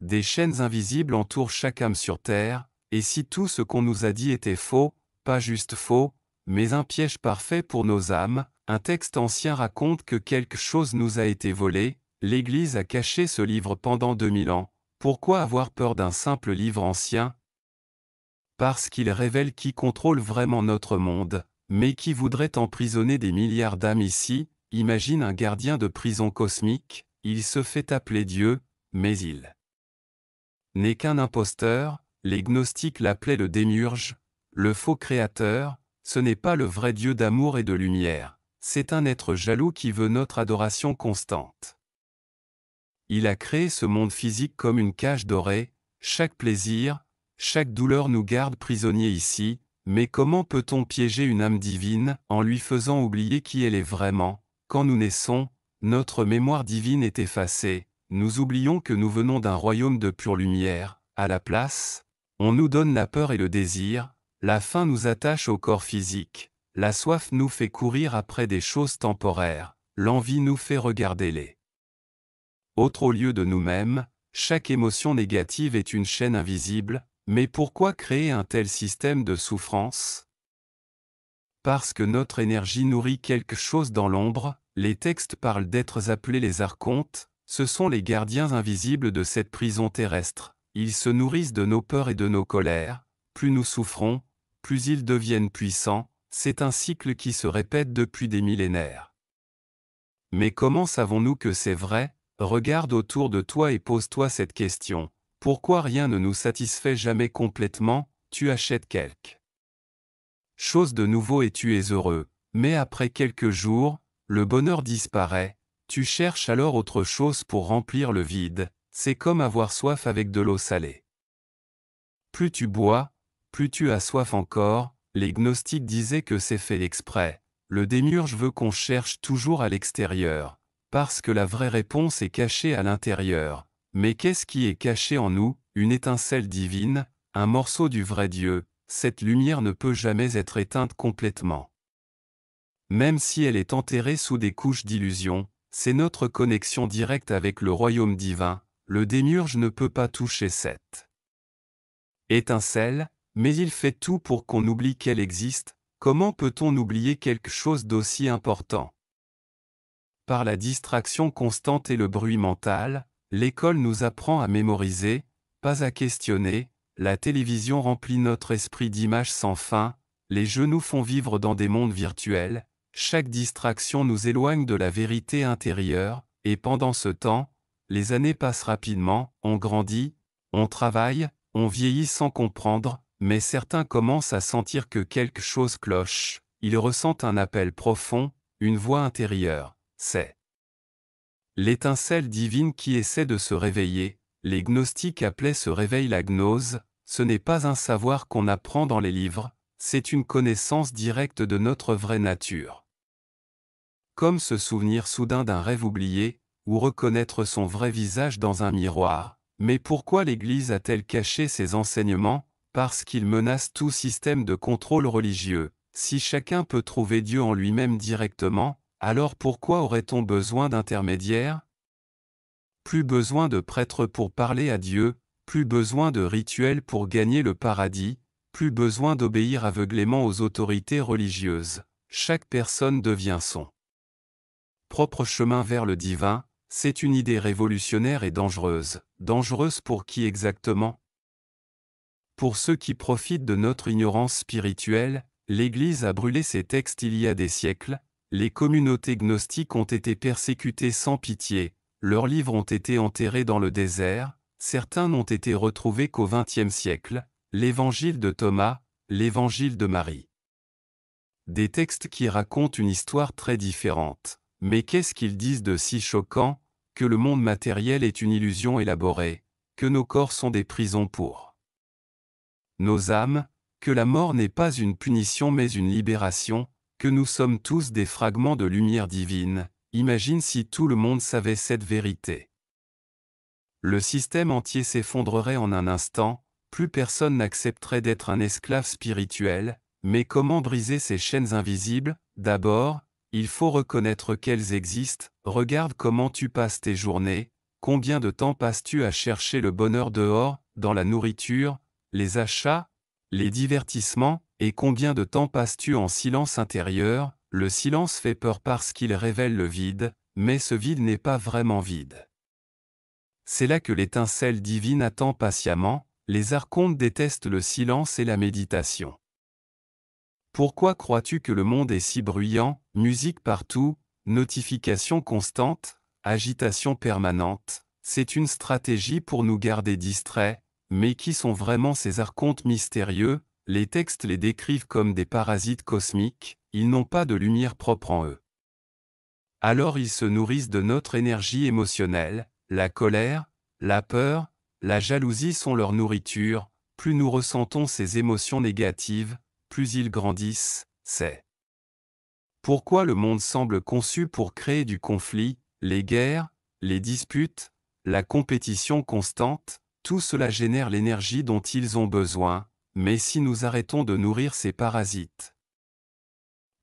Des chaînes invisibles entourent chaque âme sur terre, et si tout ce qu'on nous a dit était faux, pas juste faux, mais un piège parfait pour nos âmes, un texte ancien raconte que quelque chose nous a été volé, l'Église a caché ce livre pendant 2000 ans. Pourquoi avoir peur d'un simple livre ancien? Parce qu'il révèle qui contrôle vraiment notre monde, mais qui voudrait emprisonner des milliards d'âmes ici. Imagine un gardien de prison cosmique, il se fait appeler Dieu, mais il n'est qu'un imposteur. Les gnostiques l'appelaient le démiurge, le faux créateur. Ce n'est pas le vrai Dieu d'amour et de lumière, c'est un être jaloux qui veut notre adoration constante. Il a créé ce monde physique comme une cage dorée, chaque plaisir, chaque douleur nous garde prisonniers ici, mais comment peut-on piéger une âme divine en lui faisant oublier qui elle est vraiment? Quand nous naissons, notre mémoire divine est effacée, nous oublions que nous venons d'un royaume de pure lumière. À la place, on nous donne la peur et le désir, la faim nous attache au corps physique, la soif nous fait courir après des choses temporaires, l'envie nous fait regarder les autres au lieu de nous-mêmes. Chaque émotion négative est une chaîne invisible, mais pourquoi créer un tel système de souffrance? Parce que notre énergie nourrit quelque chose dans l'ombre. Les textes parlent d'êtres appelés les archontes, ce sont les gardiens invisibles de cette prison terrestre. Ils se nourrissent de nos peurs et de nos colères. Plus nous souffrons, plus ils deviennent puissants. C'est un cycle qui se répète depuis des millénaires. Mais comment savons-nous que c'est vrai? Regarde autour de toi et pose-toi cette question. Pourquoi rien ne nous satisfait jamais complètement? Tu achètes quelque chose de nouveau et tu es heureux, mais après quelques jours, le bonheur disparaît. Tu cherches alors autre chose pour remplir le vide. C'est comme avoir soif avec de l'eau salée. Plus tu bois, plus tu as soif encore. Les gnostiques disaient que c'est fait exprès. Le démiurge veut qu'on cherche toujours à l'extérieur, parce que la vraie réponse est cachée à l'intérieur. Mais qu'est-ce qui est caché en nous? Une étincelle divine, un morceau du vrai Dieu. Cette lumière ne peut jamais être éteinte complètement. Même si elle est enterrée sous des couches d'illusions, c'est notre connexion directe avec le royaume divin. Le démiurge ne peut pas toucher cette étincelle, mais il fait tout pour qu'on oublie qu'elle existe. Comment peut-on oublier quelque chose d'aussi important? Par la distraction constante et le bruit mental, l'école nous apprend à mémoriser, pas à questionner. La télévision remplit notre esprit d'images sans fin, les jeux nous font vivre dans des mondes virtuels, chaque distraction nous éloigne de la vérité intérieure, et pendant ce temps, les années passent rapidement, on grandit, on travaille, on vieillit sans comprendre, mais certains commencent à sentir que quelque chose cloche, ils ressentent un appel profond, une voix intérieure, c'est l'étincelle divine qui essaie de se réveiller. Les gnostiques appelaient ce réveil la gnose. Ce n'est pas un savoir qu'on apprend dans les livres, c'est une connaissance directe de notre vraie nature. Comme se souvenir soudain d'un rêve oublié, ou reconnaître son vrai visage dans un miroir. Mais pourquoi l'Église a-t-elle caché ses enseignements? Parce qu'ils menacent tout système de contrôle religieux. Si chacun peut trouver Dieu en lui-même directement, alors pourquoi aurait-on besoin d'intermédiaires? Plus besoin de prêtres pour parler à Dieu, plus besoin de rituels pour gagner le paradis, plus besoin d'obéir aveuglément aux autorités religieuses. Chaque personne devient son propre chemin vers le divin. C'est une idée révolutionnaire et dangereuse. Dangereuse pour qui exactement? Pour ceux qui profitent de notre ignorance spirituelle. L'Église a brûlé ces textes il y a des siècles. Les communautés gnostiques ont été persécutées sans pitié. Leurs livres ont été enterrés dans le désert, certains n'ont été retrouvés qu'au XXe siècle, l'Évangile de Thomas, l'Évangile de Marie. Des textes qui racontent une histoire très différente. Mais qu'est-ce qu'ils disent de si choquant? Que le monde matériel est une illusion élaborée, que nos corps sont des prisons pour nos âmes, que la mort n'est pas une punition mais une libération, que nous sommes tous des fragments de lumière divine. Imagine si tout le monde savait cette vérité. Le système entier s'effondrerait en un instant, plus personne n'accepterait d'être un esclave spirituel, mais comment briser ces chaînes invisibles? D'abord, il faut reconnaître qu'elles existent. Regarde comment tu passes tes journées, Combien de temps passes-tu à chercher le bonheur dehors, dans la nourriture, les achats, les divertissements, et combien de temps passes-tu en silence intérieur? Le silence fait peur parce qu'il révèle le vide, mais ce vide n'est pas vraiment vide. C'est là que l'étincelle divine attend patiemment. Les archontes détestent le silence et la méditation. Pourquoi crois-tu que le monde est si bruyant, musique partout, notifications constantes, agitation permanente? C'est une stratégie pour nous garder distraits, mais qui sont vraiment ces archontes mystérieux? Les textes les décrivent comme des parasites cosmiques, ils n'ont pas de lumière propre en eux. Alors ils se nourrissent de notre énergie émotionnelle, la colère, la peur, la jalousie sont leur nourriture. Plus nous ressentons ces émotions négatives, plus ils grandissent. C'est pourquoi le monde semble conçu pour créer du conflit, les guerres, les disputes, la compétition constante, tout cela génère l'énergie dont ils ont besoin, mais si nous arrêtons de nourrir ces parasites,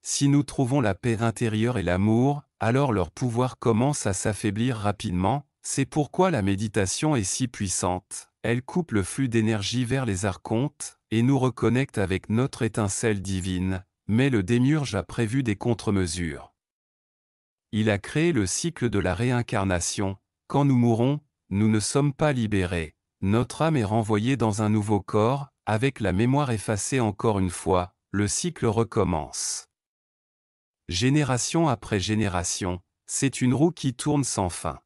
si nous trouvons la paix intérieure et l'amour, alors leur pouvoir commence à s'affaiblir rapidement. C'est pourquoi la méditation est si puissante. Elle coupe le flux d'énergie vers les archontes, et nous reconnecte avec notre étincelle divine, mais le démiurge a prévu des contre-mesures. Il a créé le cycle de la réincarnation. Quand nous mourons, nous ne sommes pas libérés. Notre âme est renvoyée dans un nouveau corps, avec la mémoire effacée encore une fois, le cycle recommence. Génération après génération, c'est une roue qui tourne sans fin.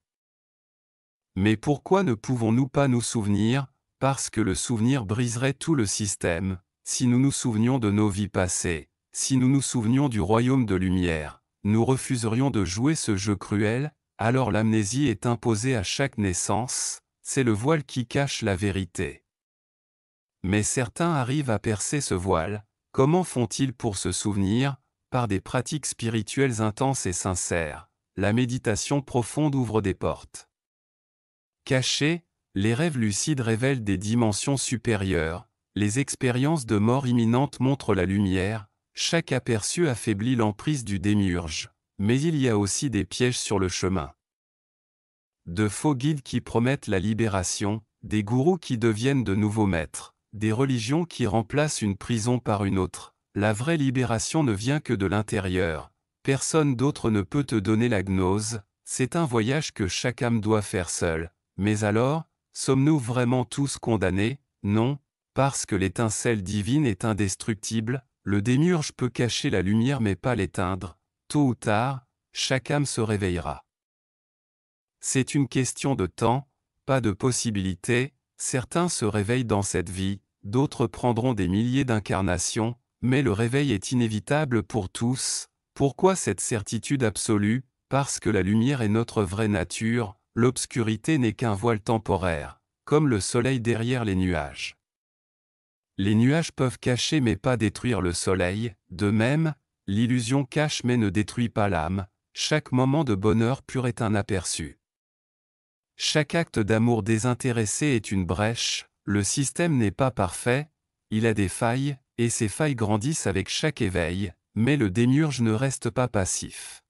Mais pourquoi ne pouvons-nous pas nous souvenir? Parce que le souvenir briserait tout le système. Si nous nous souvenions de nos vies passées, si nous nous souvenions du royaume de lumière, nous refuserions de jouer ce jeu cruel. Alors l'amnésie est imposée à chaque naissance, c'est le voile qui cache la vérité. Mais certains arrivent à percer ce voile. Comment font-ils pour se souvenir? Par des pratiques spirituelles intenses et sincères. La méditation profonde ouvre des portes. Cachés, les rêves lucides révèlent des dimensions supérieures, les expériences de mort imminente montrent la lumière, chaque aperçu affaiblit l'emprise du démiurge, mais il y a aussi des pièges sur le chemin. De faux guides qui promettent la libération, des gourous qui deviennent de nouveaux maîtres, des religions qui remplacent une prison par une autre. La vraie libération ne vient que de l'intérieur, personne d'autre ne peut te donner la gnose, c'est un voyage que chaque âme doit faire seule. Mais alors, sommes-nous vraiment tous condamnés? Non, parce que l'étincelle divine est indestructible, le démiurge peut cacher la lumière mais pas l'éteindre. Tôt ou tard, chaque âme se réveillera. C'est une question de temps, pas de possibilité. Certains se réveillent dans cette vie, d'autres prendront des milliers d'incarnations, mais le réveil est inévitable pour tous. Pourquoi cette certitude absolue? Parce que la lumière est notre vraie nature. L'obscurité n'est qu'un voile temporaire, comme le soleil derrière les nuages. Les nuages peuvent cacher mais pas détruire le soleil, de même, l'illusion cache mais ne détruit pas l'âme, chaque moment de bonheur pur est un aperçu. Chaque acte d'amour désintéressé est une brèche, le système n'est pas parfait, il a des failles, et ces failles grandissent avec chaque éveil, mais le démiurge ne reste pas passif.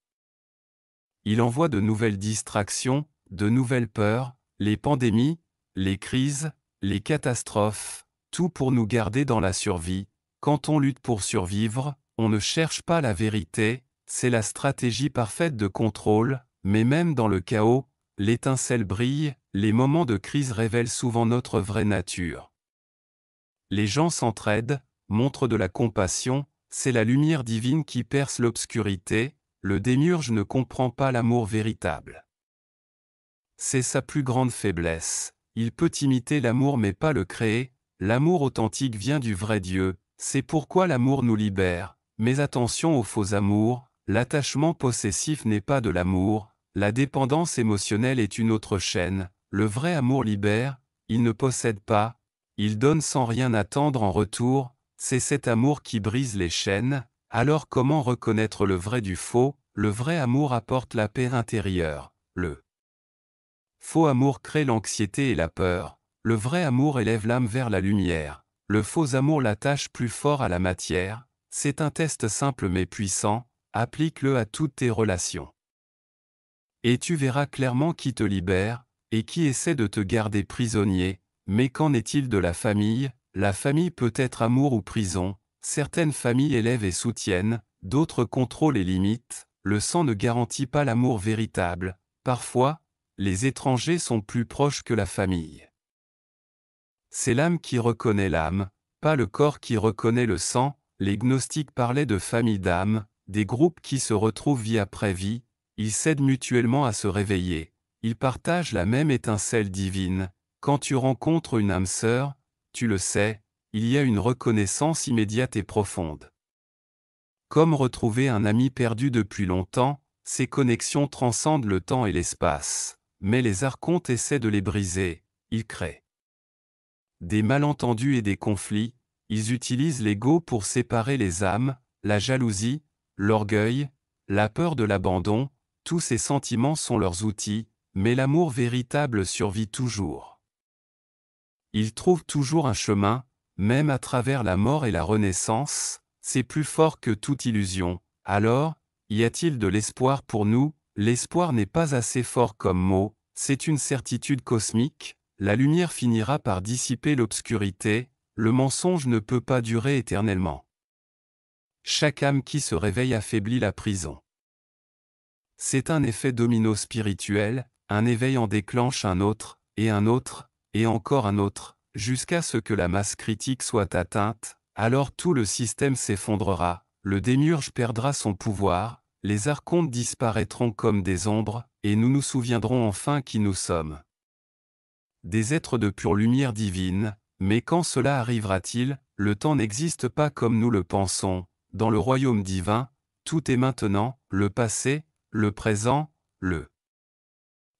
Il envoie de nouvelles distractions, de nouvelles peurs, les pandémies, les crises, les catastrophes, tout pour nous garder dans la survie. Quand on lutte pour survivre, on ne cherche pas la vérité, c'est la stratégie parfaite de contrôle, mais même dans le chaos, l'étincelle brille, les moments de crise révèlent souvent notre vraie nature. Les gens s'entraident, montrent de la compassion, c'est la lumière divine qui perce l'obscurité, le démiurge ne comprend pas l'amour véritable. C'est sa plus grande faiblesse. Il peut imiter l'amour mais pas le créer. L'amour authentique vient du vrai Dieu. C'est pourquoi l'amour nous libère. Mais attention aux faux amours. L'attachement possessif n'est pas de l'amour. La dépendance émotionnelle est une autre chaîne. Le vrai amour libère. Il ne possède pas. Il donne sans rien attendre en retour. C'est cet amour qui brise les chaînes. Alors comment reconnaître le vrai du faux? Le vrai amour apporte la paix intérieure. Le faux amour crée l'anxiété et la peur. Le vrai amour élève l'âme vers la lumière. Le faux amour l'attache plus fort à la matière. C'est un test simple mais puissant. Applique-le à toutes tes relations. Et tu verras clairement qui te libère, et qui essaie de te garder prisonnier, mais qu'en est-il de la famille? La famille peut être amour ou prison, certaines familles élèvent et soutiennent, d'autres contrôlent et limitent, le sang ne garantit pas l'amour véritable, parfois, les étrangers sont plus proches que la famille. C'est l'âme qui reconnaît l'âme, pas le corps qui reconnaît le sang. Les gnostiques parlaient de famille d'âmes, des groupes qui se retrouvent vie après vie, ils s'aident mutuellement à se réveiller, ils partagent la même étincelle divine. Quand tu rencontres une âme sœur, tu le sais, il y a une reconnaissance immédiate et profonde. Comme retrouver un ami perdu depuis longtemps, ces connexions transcendent le temps et l'espace, mais les archontes essaient de les briser, ils créent des malentendus et des conflits, ils utilisent l'ego pour séparer les âmes, la jalousie, l'orgueil, la peur de l'abandon, tous ces sentiments sont leurs outils, mais l'amour véritable survit toujours. Ils trouvent toujours un chemin, même à travers la mort et la renaissance, c'est plus fort que toute illusion. Alors, y a-t-il de l'espoir pour nous? L'espoir n'est pas assez fort comme mot, c'est une certitude cosmique. La lumière finira par dissiper l'obscurité, le mensonge ne peut pas durer éternellement. Chaque âme qui se réveille affaiblit la prison. C'est un effet domino spirituel, un éveil en déclenche un autre, et encore un autre, jusqu'à ce que la masse critique soit atteinte, alors tout le système s'effondrera, le démiurge perdra son pouvoir, les archontes disparaîtront comme des ombres, et nous nous souviendrons enfin qui nous sommes. Des êtres de pure lumière divine, mais quand cela arrivera-t-il? Le temps n'existe pas comme nous le pensons, dans le royaume divin, tout est maintenant, le passé, le présent, le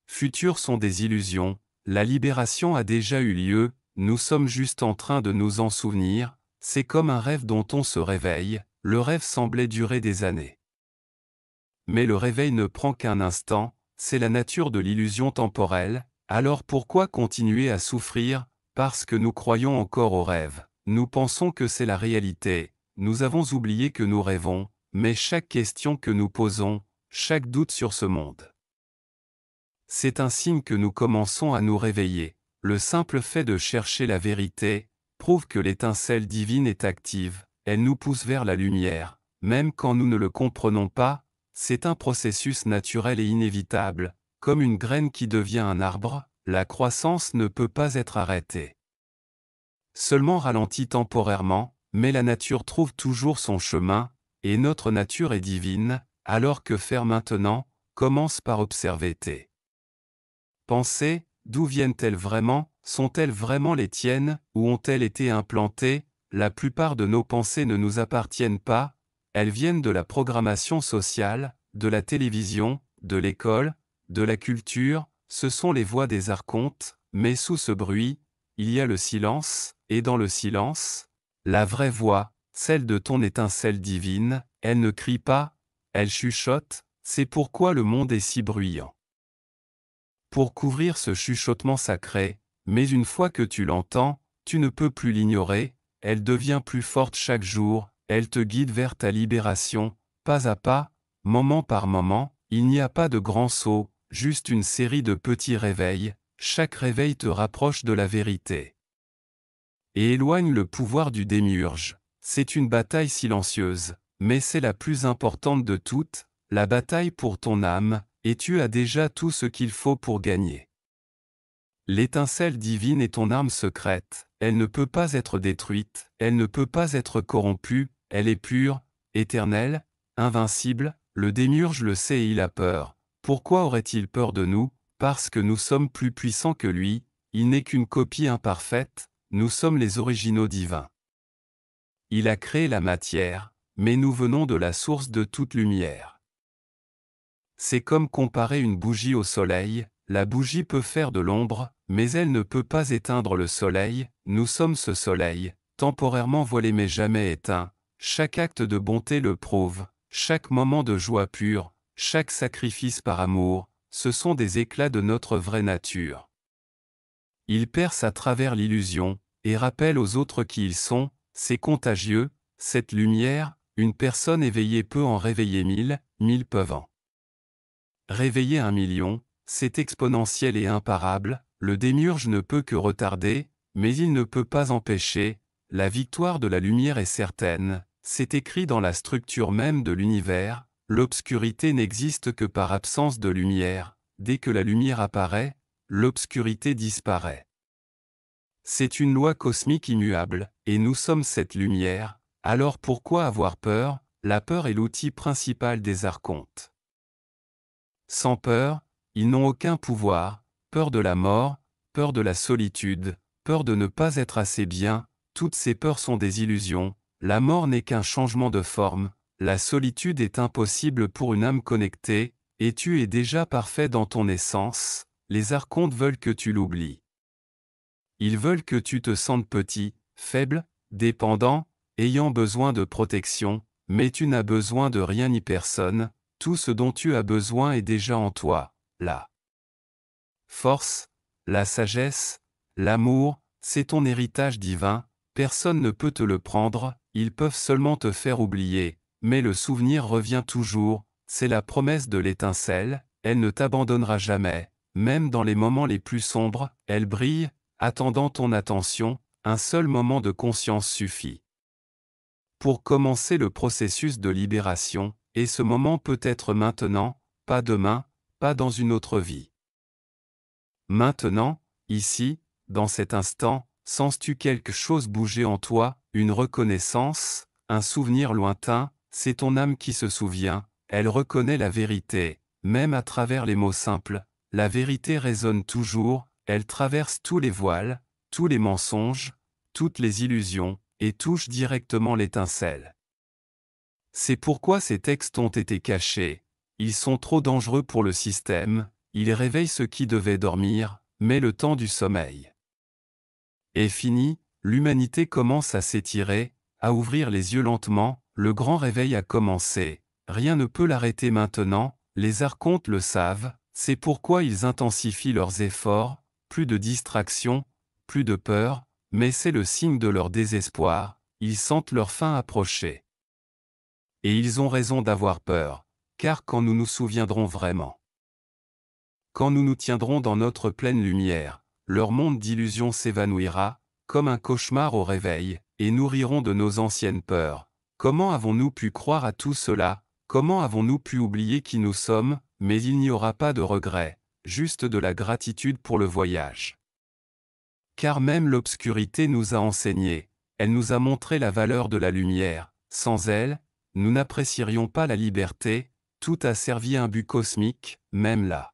futur sont des illusions, la libération a déjà eu lieu, nous sommes juste en train de nous en souvenir, c'est comme un rêve dont on se réveille, le rêve semblait durer des années. Mais le réveil ne prend qu'un instant, c'est la nature de l'illusion temporelle. Alors pourquoi continuer à souffrir? Parce que nous croyons encore au rêve. Nous pensons que c'est la réalité, nous avons oublié que nous rêvons, mais chaque question que nous posons, chaque doute sur ce monde, c'est un signe que nous commençons à nous réveiller. Le simple fait de chercher la vérité prouve que l'étincelle divine est active, elle nous pousse vers la lumière, même quand nous ne le comprenons pas, c'est un processus naturel et inévitable. Comme une graine qui devient un arbre, la croissance ne peut pas être arrêtée. Seulement ralentie temporairement, mais la nature trouve toujours son chemin, et notre nature est divine, alors que faire maintenant? Commence par observer tes pensées, d'où viennent-elles vraiment? Sont-elles vraiment les tiennes, ou ont-elles été implantées? La plupart de nos pensées ne nous appartiennent pas, elles viennent de la programmation sociale, de la télévision, de l'école, de la culture, ce sont les voix des archontes, mais sous ce bruit, il y a le silence, et dans le silence, la vraie voix, celle de ton étincelle divine, elle ne crie pas, elle chuchote, c'est pourquoi le monde est si bruyant. Pour couvrir ce chuchotement sacré, mais une fois que tu l'entends, tu ne peux plus l'ignorer, elle devient plus forte chaque jour, elle te guide vers ta libération, pas à pas, moment par moment, il n'y a pas de grand saut, juste une série de petits réveils, chaque réveil te rapproche de la vérité et éloigne le pouvoir du démiurge. C'est une bataille silencieuse, mais c'est la plus importante de toutes, la bataille pour ton âme, et tu as déjà tout ce qu'il faut pour gagner. L'étincelle divine est ton arme secrète, elle ne peut pas être détruite, elle ne peut pas être corrompue, elle est pure, éternelle, invincible, le démiurge le sait et il a peur. Pourquoi aurait-il peur de nous? Parce que nous sommes plus puissants que lui, il n'est qu'une copie imparfaite, nous sommes les originaux divins. Il a créé la matière, mais nous venons de la source de toute lumière. C'est comme comparer une bougie au soleil, la bougie peut faire de l'ombre, mais elle ne peut pas éteindre le soleil, nous sommes ce soleil, temporairement voilé mais jamais éteint, chaque acte de bonté le prouve, chaque moment de joie pure, chaque sacrifice par amour, ce sont des éclats de notre vraie nature. Ils percent à travers l'illusion, et rappellent aux autres qui ils sont, c'est contagieux, cette lumière, une personne éveillée peut en réveiller 1000, 1000 peuvent en réveiller 1 million, c'est exponentiel et imparable, le démiurge ne peut que retarder, mais il ne peut pas empêcher, la victoire de la lumière est certaine, c'est écrit dans la structure même de l'univers, l'obscurité n'existe que par absence de lumière, dès que la lumière apparaît, l'obscurité disparaît. C'est une loi cosmique immuable, et nous sommes cette lumière, alors pourquoi avoir peur? La peur est l'outil principal des archontes. Sans peur, ils n'ont aucun pouvoir, peur de la mort, peur de la solitude, peur de ne pas être assez bien, toutes ces peurs sont des illusions, la mort n'est qu'un changement de forme, la solitude est impossible pour une âme connectée, et tu es déjà parfait dans ton essence, les archontes veulent que tu l'oublies. Ils veulent que tu te sentes petit, faible, dépendant, ayant besoin de protection, mais tu n'as besoin de rien ni personne, tout ce dont tu as besoin est déjà en toi, la force, la sagesse, l'amour, c'est ton héritage divin, personne ne peut te le prendre, ils peuvent seulement te faire oublier, mais le souvenir revient toujours, c'est la promesse de l'étincelle, elle ne t'abandonnera jamais, même dans les moments les plus sombres, elle brille, attendant ton attention, un seul moment de conscience suffit pour commencer le processus de libération, et ce moment peut être maintenant, pas demain, pas dans une autre vie. Maintenant, ici, dans cet instant, sens-tu quelque chose bouger en toi, une reconnaissance, un souvenir lointain, c'est ton âme qui se souvient, elle reconnaît la vérité, même à travers les mots simples, la vérité résonne toujours, elle traverse tous les voiles, tous les mensonges, toutes les illusions, et touche directement l'étincelle. C'est pourquoi ces textes ont été cachés, ils sont trop dangereux pour le système, ils réveillent ceux qui devaient dormir, mais le temps du sommeil est fini, l'humanité commence à s'étirer, à ouvrir les yeux lentement, le grand réveil a commencé, rien ne peut l'arrêter maintenant, les archontes le savent, c'est pourquoi ils intensifient leurs efforts, plus de distraction, plus de peur, mais c'est le signe de leur désespoir, ils sentent leur fin approcher. Et ils ont raison d'avoir peur, car quand nous nous souviendrons vraiment, quand nous nous tiendrons dans notre pleine lumière, leur monde d'illusions s'évanouira, comme un cauchemar au réveil, et nous rirons de nos anciennes peurs. Comment avons-nous pu croire à tout cela? Comment avons-nous pu oublier qui nous sommes? Mais il n'y aura pas de regret, juste de la gratitude pour le voyage. Car même l'obscurité nous a enseigné, elle nous a montré la valeur de la lumière, sans elle, nous n'apprécierions pas la liberté, tout a servi un but cosmique, même la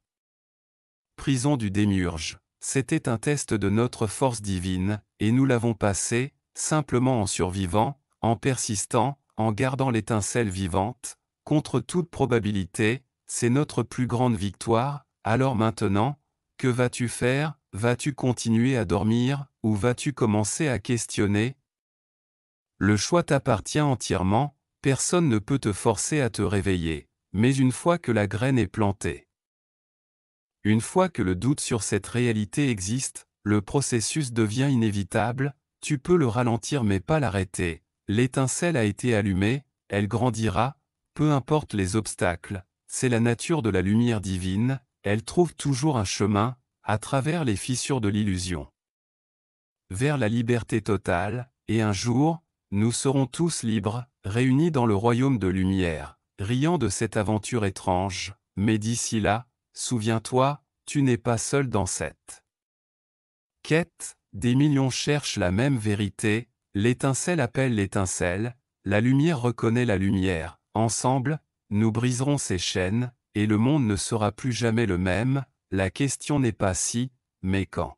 prison du démiurge. C'était un test de notre force divine, et nous l'avons passé, simplement en survivant, en persistant, en gardant l'étincelle vivante, contre toute probabilité, c'est notre plus grande victoire, alors maintenant, que vas-tu faire? Vas-tu continuer à dormir, ou vas-tu commencer à questionner? Le choix t'appartient entièrement, personne ne peut te forcer à te réveiller, mais une fois que la graine est plantée, une fois que le doute sur cette réalité existe, le processus devient inévitable, tu peux le ralentir mais pas l'arrêter, l'étincelle a été allumée, elle grandira, peu importe les obstacles, c'est la nature de la lumière divine, elle trouve toujours un chemin, à travers les fissures de l'illusion, vers la liberté totale, et un jour, nous serons tous libres, réunis dans le royaume de lumière, riant de cette aventure étrange, mais d'ici là, souviens-toi, tu n'es pas seul dans cette quête, des millions cherchent la même vérité, l'étincelle appelle l'étincelle, la lumière reconnaît la lumière, ensemble, nous briserons ces chaînes, et le monde ne sera plus jamais le même, la question n'est pas si, mais quand.